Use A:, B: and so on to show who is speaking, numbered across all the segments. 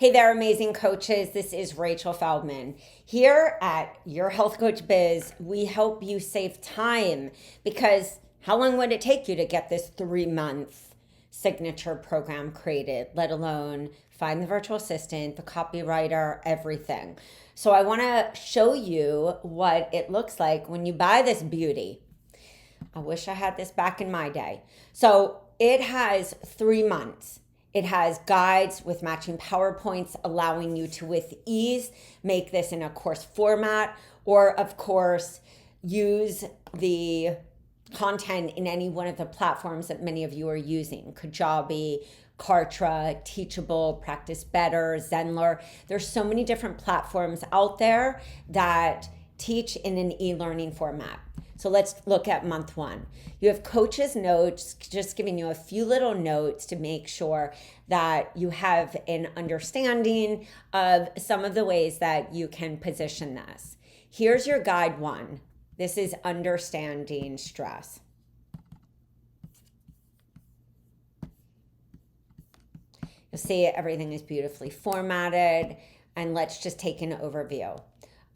A: Hey there, amazing coaches. This is Rachel Feldman. Here at Your Health Coach Biz, we help you save time because how long would it take you to get this 3-month signature program created, let alone find the virtual assistant, the copywriter, everything. So I want to show you what it looks like when you buy this beauty. I wish I had this back in my day. So it has 3 months. It has guides with matching PowerPoints, allowing you to, with ease, make this in a course format, or of course, use the content in any one of the platforms that many of you are using. Kajabi, Kartra, Teachable, Practice Better, Zenler. There's so many different platforms out there that teach in an e-learning format. So let's look at month 1. You have coaches notes, just giving you a few little notes to make sure that you have an understanding of some of the ways that you can position this. Here's your guide 1. This is understanding stress. You'll see everything is beautifully formatted, and let's just take an overview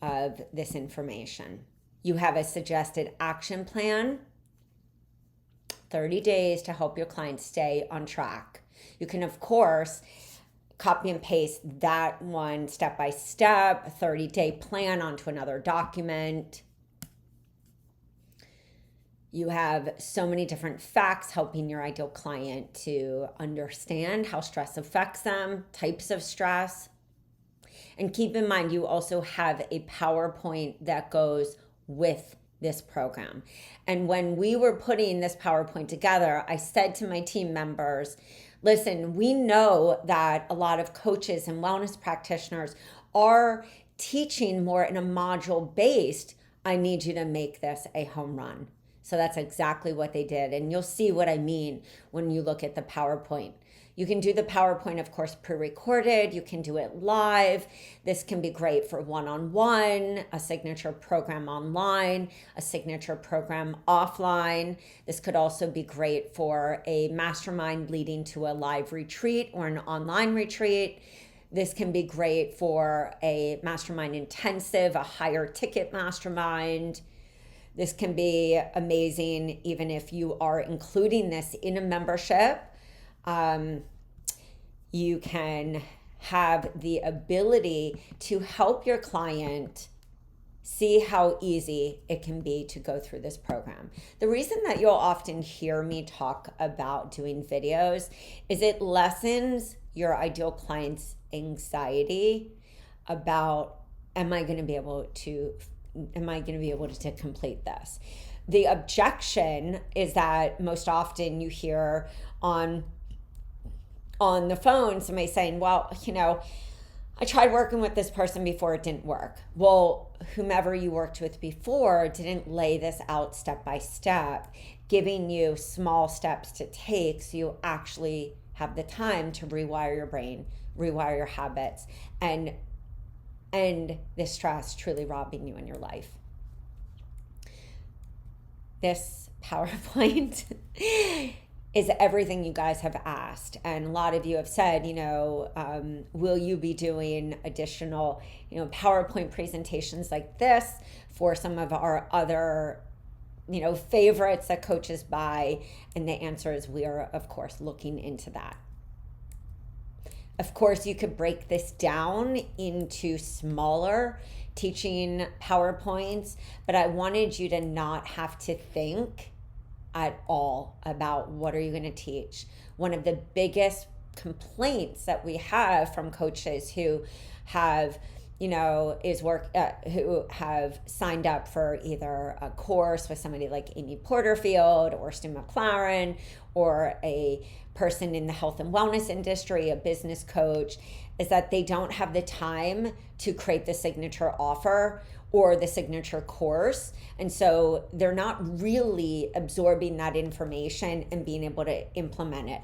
A: of this information. You have a suggested action plan, 30 days to help your clients stay on track. You can, of course, copy and paste that one step-by-step, 30-day plan onto another document. You have so many different facts helping your ideal client to understand how stress affects them, types of stress. And keep in mind, you also have a PowerPoint that goes with this program. And when we were putting this PowerPoint together, I said to my team members, listen, we know that a lot of coaches and wellness practitioners are teaching more in a module based. I need you to make this a home run. So that's exactly what they did. And you'll see what I mean when you look at the PowerPoint. You can do the PowerPoint, of course, pre-recorded. You can do it live. This can be great for one-on-one, a signature program online, a signature program offline. This could also be great for a mastermind leading to a live retreat or an online retreat. This can be great for a mastermind intensive, a higher ticket mastermind. This can be amazing even if you are including this in a membership. You can have the ability to help your client see how easy it can be to go through this program. The reason that you'll often hear me talk about doing videos is it lessens your ideal client's anxiety about, am I going to be able to complete this? The objection is that most often you hear on the phone somebody saying, well, I tried working with this person before, it didn't work. Well, whomever you worked with before didn't lay this out step by step, giving you small steps to take so you actually have the time to rewire your brain, rewire your habits, and end the stress truly robbing you in your life. This PowerPoint is everything you guys have asked. And a lot of you have said, will you be doing additional, PowerPoint presentations like this for some of our other, favorites that coaches buy? And the answer is we are, of course, looking into that. Of course, you could break this down into smaller teaching PowerPoints, but I wanted you to not have to think at all about what are you going to teach. One of the biggest complaints that we have from coaches who have who have signed up for either a course with somebody like Amy Porterfield or Stu McLaren or a person in the health and wellness industry, a business coach, is that they don't have the time to create the signature offer or the signature course. And so they're not really absorbing that information and being able to implement it.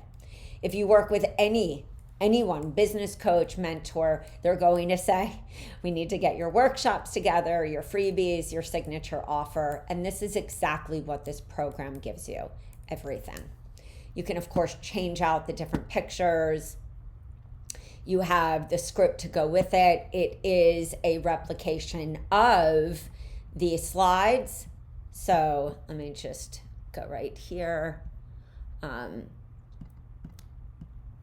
A: If you work with anyone, business coach, mentor, they're going to say, we need to get your workshops together, your freebies, your signature offer. And this is exactly what this program gives you, everything. You can, of course, change out the different pictures. You have the script to go with it. It is a replication of the slides. So let me just go right here.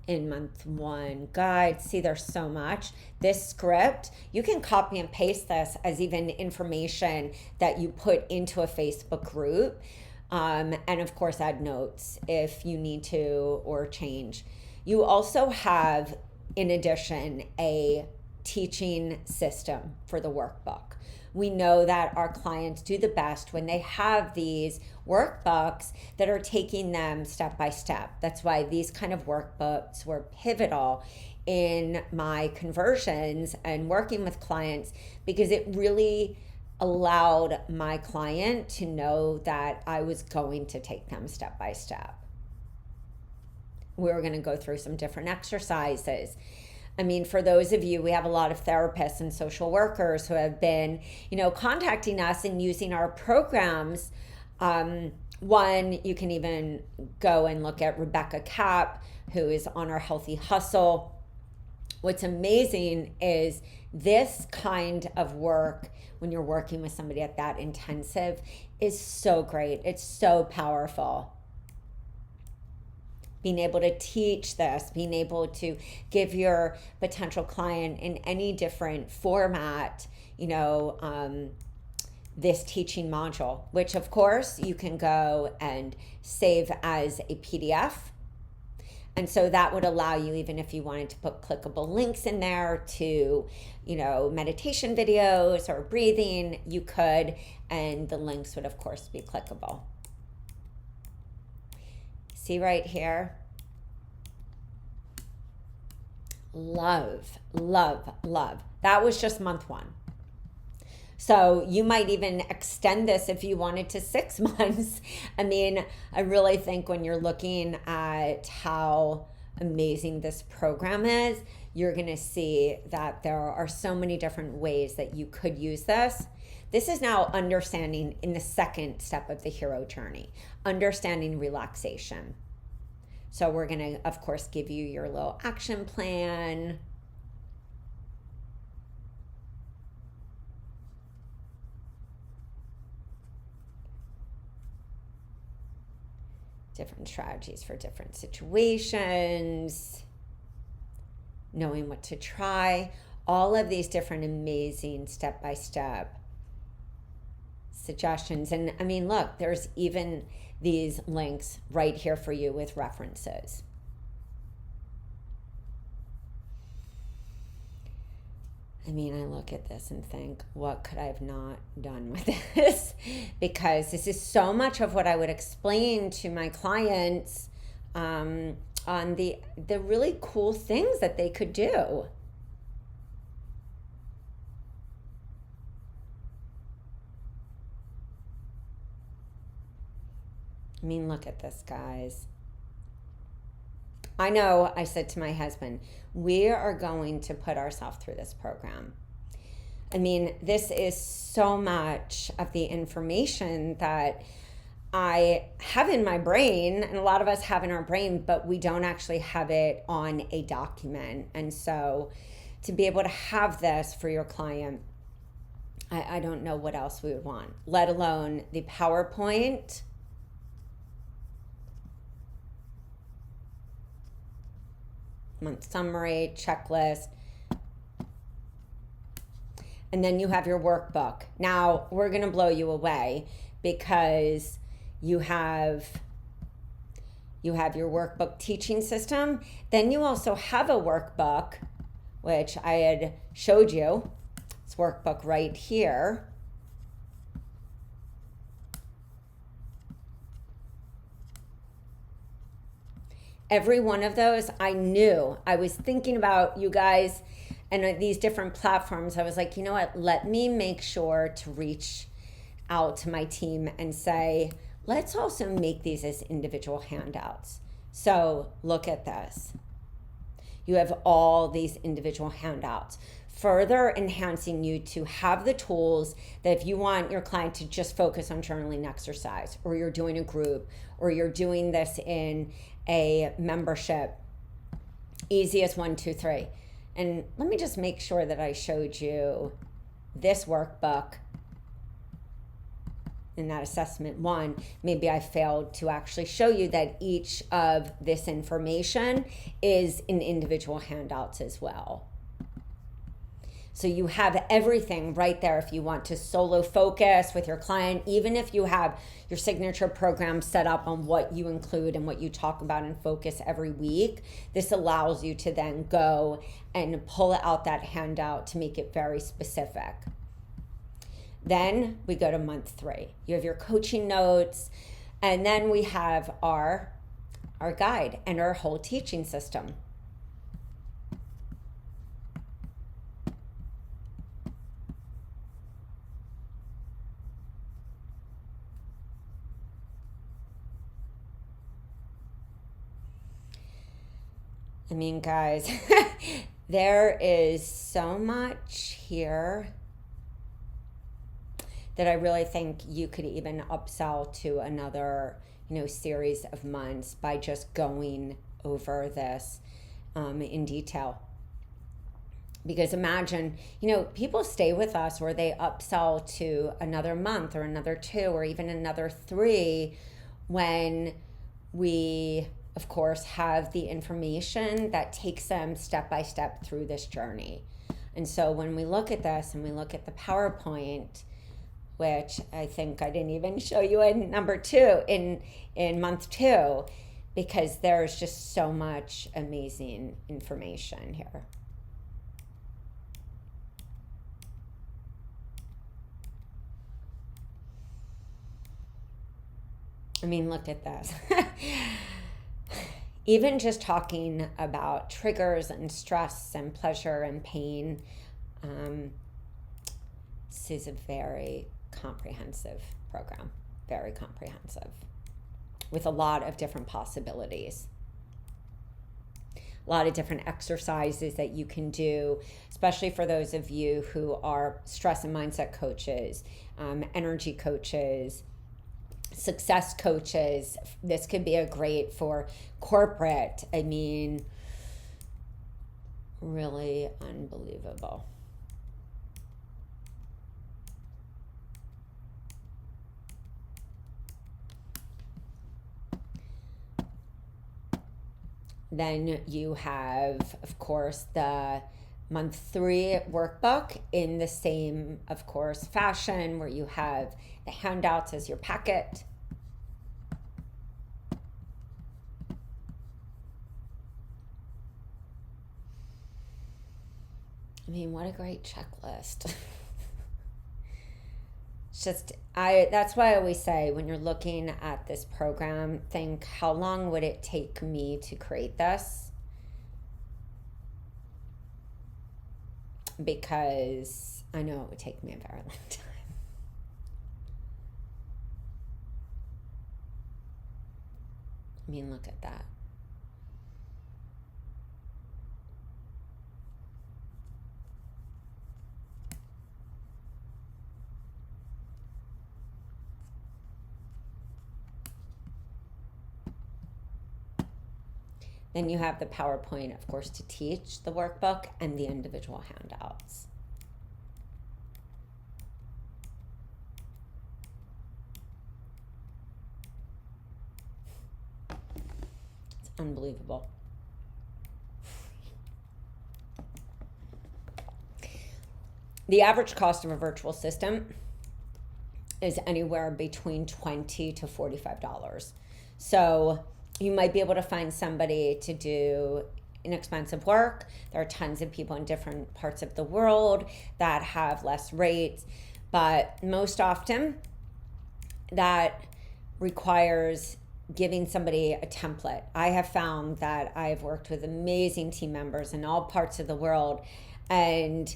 A: In month one guide, see there's so much. This script, you can copy and paste this as even information that you put into a Facebook group. And of course add notes if you need to or change. You also have, in addition, a teaching system for the workbook. We know that our clients do the best when they have these workbooks that are taking them step by step. That's why these kind of workbooks were pivotal in my conversions and working with clients, because it really allowed my client to know that I was going to take them step by step. We were going to go through some different exercises. I mean, for those of you, we have a lot of therapists and social workers who have been, contacting us and using our programs. One, you can even go and look at Rebecca Kapp, who is on our Healthy Hustle. What's amazing is this kind of work, when you're working with somebody at that intensive, is so great. It's so powerful. Being able to teach this, being able to give your potential client in any different format, this teaching module, which of course you can go and save as a PDF. And so that would allow you, even if you wanted to put clickable links in there to, meditation videos or breathing, you could, and the links would of course be clickable. See right here? Love, love, love. That was just month one. So you might even extend this if you wanted to 6 months. I mean, I really think when you're looking at how amazing this program is, you're going to see that there are so many different ways that you could use this. This is now understanding in the second step of the hero journey, understanding relaxation. So we're going to, of course, give you your little action plan. Different strategies for different situations, knowing what to try, all of these different amazing step-by-step suggestions. And I mean, look, there's even these links right here for you with references. I mean, I look at this and think, what could I have not done with this? Because this is so much of what I would explain to my clients on the really cool things that they could do. I mean, look at this, guys. I know I said to my husband, we are going to put ourselves through this program. I mean, this is so much of the information that I have in my brain, and a lot of us have in our brain, but we don't actually have it on a document. And so to be able to have this for your client, I don't know what else we would want, let alone the PowerPoint. Month summary, checklist, and then you have your workbook. Now we're going to blow you away because you have your workbook teaching system. Then you also have a workbook, which I had showed you. It's workbook right here. Every one of those, I knew. I was thinking about you guys and these different platforms. I was like, you know what? Let me make sure to reach out to my team and say, let's also make these as individual handouts. So look at this. You have all these individual handouts, further enhancing you to have the tools that if you want your client to just focus on journaling exercise, or you're doing a group, or you're doing this in a membership, easy as 1, 2, 3. And let me just make sure that I showed you this workbook in that assessment one. Maybe I failed to actually show you that each of this information is in individual handouts as well. So you have everything right there if you want to solo focus with your client, even if you have your signature program set up on what you include and what you talk about and focus every week. This allows you to then go and pull out that handout to make it very specific. Then we go to month 3. You have your coaching notes, and then we have our guide and our whole teaching system. I mean, guys, there is so much here that I really think you could even upsell to another, series of months by just going over this in detail. Because imagine, people stay with us or they upsell to another month or another 2 or even another 3 when we, of course, have the information that takes them step by step through this journey. And so when we look at this and we look at the PowerPoint, which I think I didn't even show you in number 2, in month 2, because there's just so much amazing information here. I mean, look at this. Even just talking about triggers and stress and pleasure and pain, this is a very comprehensive program, very comprehensive, with a lot of different possibilities. A lot of different exercises that you can do, especially for those of you who are stress and mindset coaches, energy coaches, success coaches. This could be a great for corporate. I mean, really unbelievable. Then you have, of course, the month 3 workbook in the same, of course, fashion, where you have the handouts as your packet. I mean, what a great checklist. It's just, that's why I always say, when you're looking at this program, think, how long would it take me to create this? Because I know it would take me a very long time. I mean, look at that. Then you have the PowerPoint, of course, to teach the workbook and the individual handouts. It's unbelievable. The average cost of a virtual assistant is anywhere between $20 to $45. So you might be able to find somebody to do inexpensive work. There are tons of people in different parts of the world that have less rates, but most often that requires giving somebody a template. I have found that I've worked with amazing team members in all parts of the world, and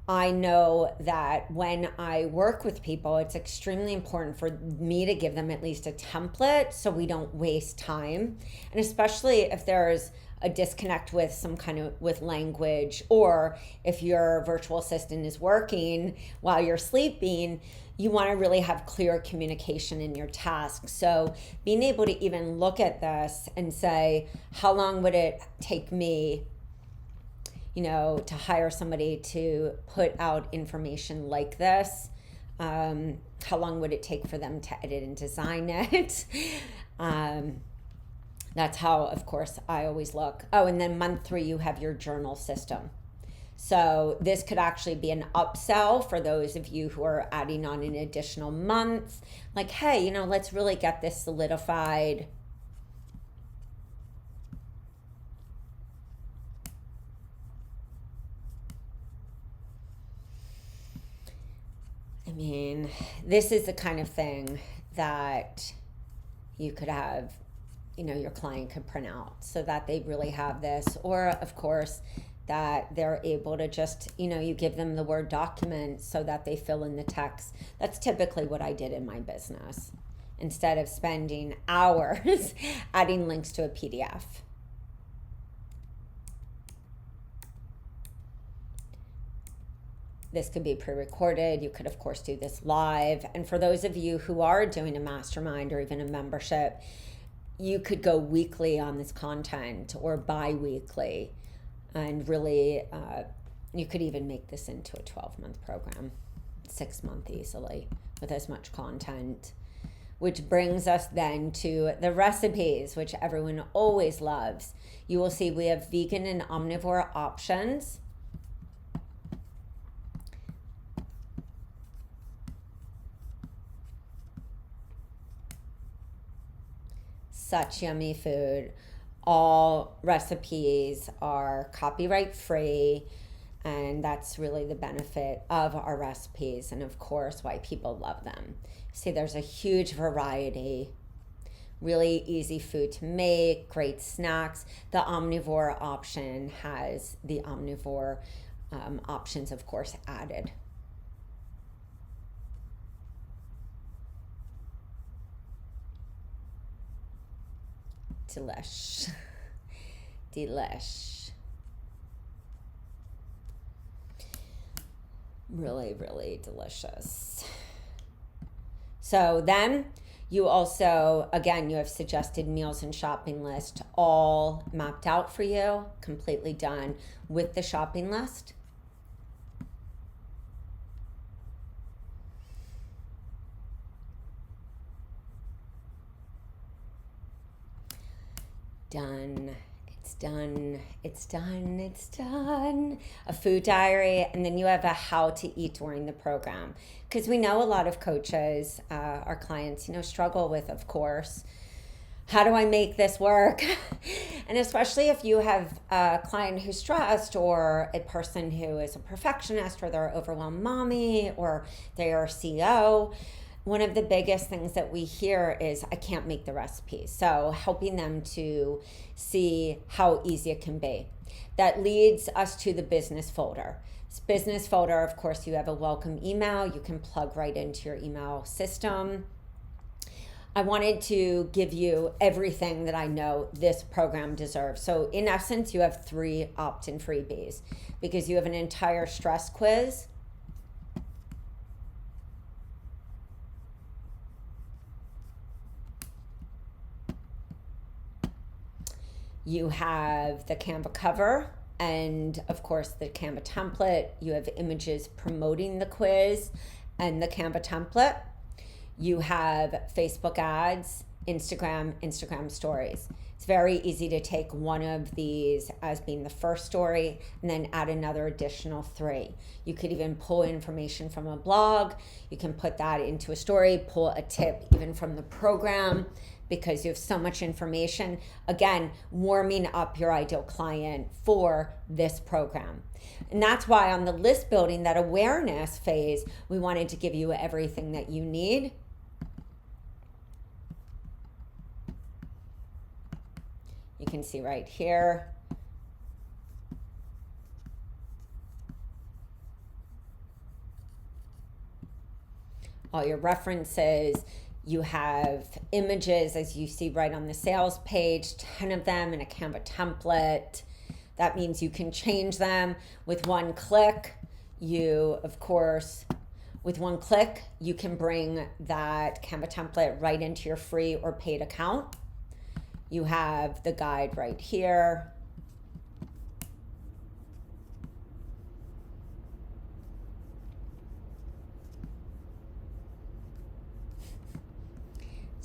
A: I know that when I work with people, it's extremely important for me to give them at least a template so we don't waste time. And especially if there's a disconnect with some kind of with language, or if your virtual assistant is working while you're sleeping, you want to really have clear communication in your tasks. So being able to even look at this and say, how long would it take me to hire somebody to put out information like this, how long would it take for them to edit and design it? That's how, of course, I always look. Oh, and then month 3, you have your journal system. So this could actually be an upsell for those of you who are adding on an additional month. Like, hey, let's really get this solidified. I mean, this is the kind of thing that you could have, your client could print out so that they really have this. Or, of course, that they're able to just, you give them the Word document so that they fill in the text. That's typically what I did in my business, instead of spending hours adding links to a PDF. This could be pre-recorded. You could, of course, do this live. And for those of you who are doing a mastermind or even a membership, you could go weekly on this content or bi-weekly. And really, you could even make this into a 12-month program, 6-month easily, with as much content. Which brings us then to the recipes, which everyone always loves. You will see we have vegan and omnivore options. Such yummy food. All recipes are copyright free, and that's really the benefit of our recipes, and of course why people love them. See, there's a huge variety, really easy food to make, great snacks. The omnivore option has the omnivore options, of course, added. Delish. Really, really delicious. So then you also, again, you have suggested meals and shopping list all mapped out for you, completely done with the shopping list. Done. It's done. A food diary, and then you have a how to eat during the program. Because we know a lot of coaches, our clients, struggle with, of course, how do I make this work? And especially if you have a client who's stressed, or a person who is a perfectionist, or they're an overwhelmed mommy, or they are a CEO. One of the biggest things that we hear is, I can't make the recipes. So helping them to see how easy it can be. That leads us to the business folder. This business folder, of course, you have a welcome email. You can plug right into your email system. I wanted to give you everything that I know this program deserves. So in essence, you have 3 opt-in freebies, because you have an entire stress quiz. You have the Canva cover, and of course the Canva template. You have images promoting the quiz and the Canva template. You have Facebook ads, Instagram stories. It's very easy to take one of these as being the first story and then add another additional 3. You could even pull information from a blog. You can put that into a story, pull a tip even from the program, because you have so much information. Again, warming up your ideal client for this program. And that's why on the list building, that awareness phase, we wanted to give you everything that you need. You can see right here. All your references. You have images, as you see right on the sales page, 10 of them in a Canva template. That means you can change them with one click. With one click, you can bring that Canva template right into your free or paid account. You have the guide right here.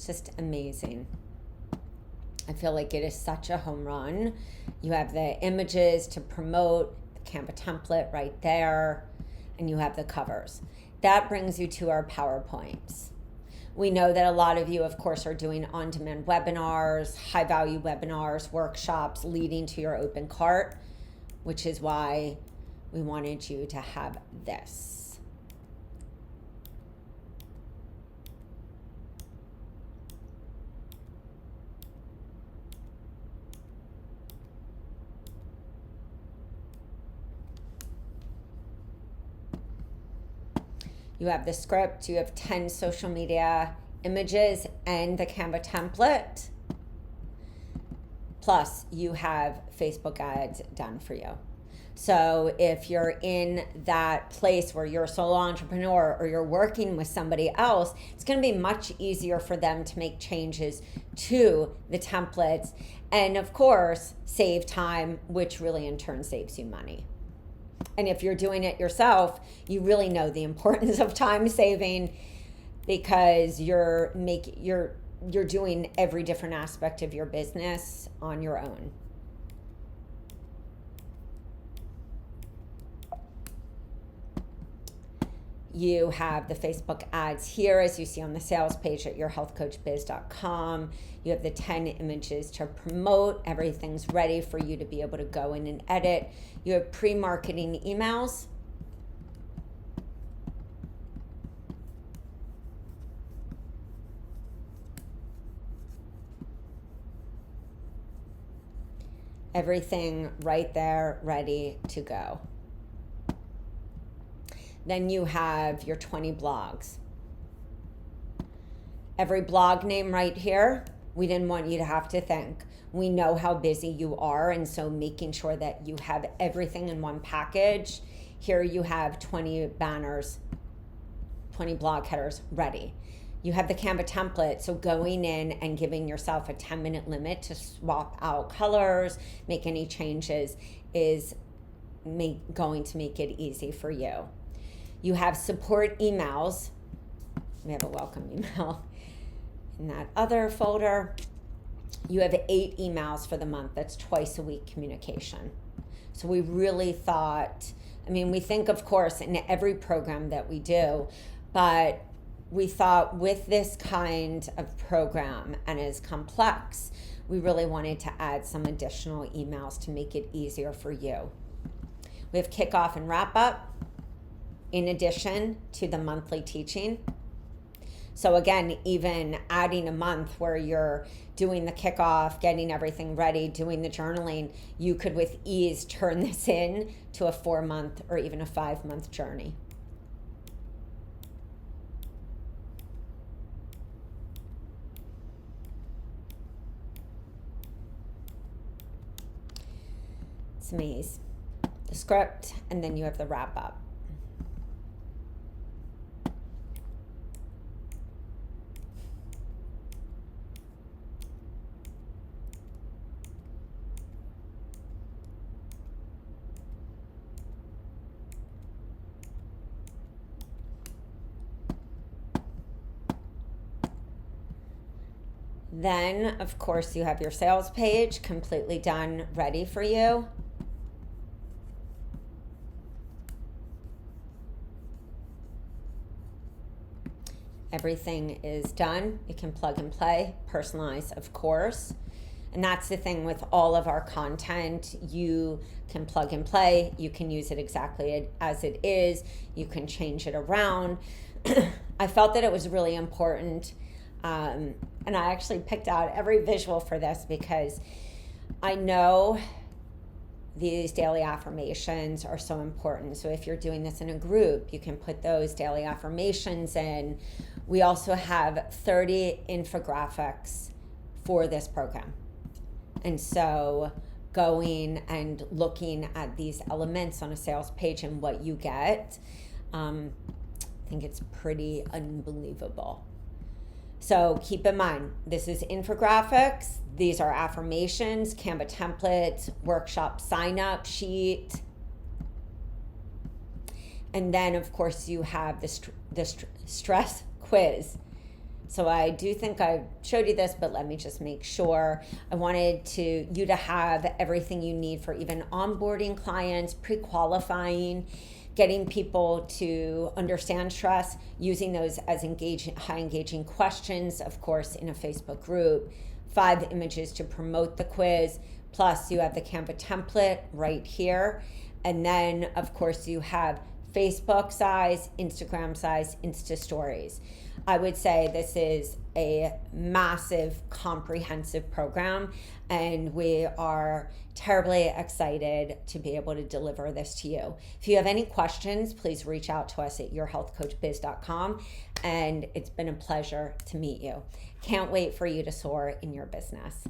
A: It's just amazing. I feel like it is such a home run. You have the images to promote, the Canva template right there, and you have the covers. That brings you to our PowerPoints. We know that a lot of you, of course, are doing on-demand webinars, high-value webinars, workshops leading to your open cart, which is why we wanted you to have this. You have the script, you have 10 social media images and the Canva template. Plus, you have Facebook ads done for you. So if you're in that place where you're a solo entrepreneur or you're working with somebody else, it's going to be much easier for them to make changes to the templates and, of course, save time, which really in turn saves you money. And if you're doing it yourself, you really know the importance of time saving because you're doing every different aspect of your business on your own. You have the Facebook ads here, as you see on the sales page at yourhealthcoachbiz.com. You have the 10 images to promote. Everything's ready for you to be able to go in and edit. You have pre-marketing emails. Everything right there, ready to go. Then you have your 20 blogs. Every blog name right here, we didn't want you to have to think. We know how busy you are, and so making sure that you have everything in one package. Here you have 20 banners, 20 blog headers ready. You have the Canva template, so going in and giving yourself a 10-minute limit to swap out colors, make any changes is going to make it easy for you. You have support emails. We have a welcome email in that other folder. You have 8 emails for the month. That's twice a week communication. So we really thought, we think, of course, in every program that we do, but we thought with this kind of program and as complex, we really wanted to add some additional emails to make it easier for you. We have kickoff and wrap up, in addition to the monthly teaching. So again, even adding a month where you're doing the kickoff, getting everything ready, doing the journaling, you could with ease turn this in to a 4-month or even a 5-month journey. It's amazing. The script, and then you have the wrap up. Then, of course, you have your sales page completely done, ready for you. Everything is done. You can plug and play, personalize, of course. And that's the thing with all of our content. You can plug and play. You can use it exactly as it is. You can change it around. I felt that it was really important. And I actually picked out every visual for this because I know these daily affirmations are so important. So if you're doing this in a group, you can put those daily affirmations in. We also have 30 infographics for this program. And so going and looking at these elements on a sales page and what you get, I think it's pretty unbelievable. So keep in mind, this is infographics. These are affirmations, Canva templates, workshop sign-up sheet. And then, of course, you have the stress quiz. So I do think I showed you this, but let me just make sure. I wanted you to have everything you need for even onboarding clients, pre-qualifying, getting people to understand stress, using those as high engaging questions, of course, in a Facebook group, 5 images to promote the quiz, plus you have the Canva template right here. And then, of course, you have Facebook size, Instagram size, Insta stories. I would say this is a massive, comprehensive program, and we are terribly excited to be able to deliver this to you. If you have any questions, please reach out to us at yourhealthcoachbiz.com, and it's been a pleasure to meet you. Can't wait for you to soar in your business.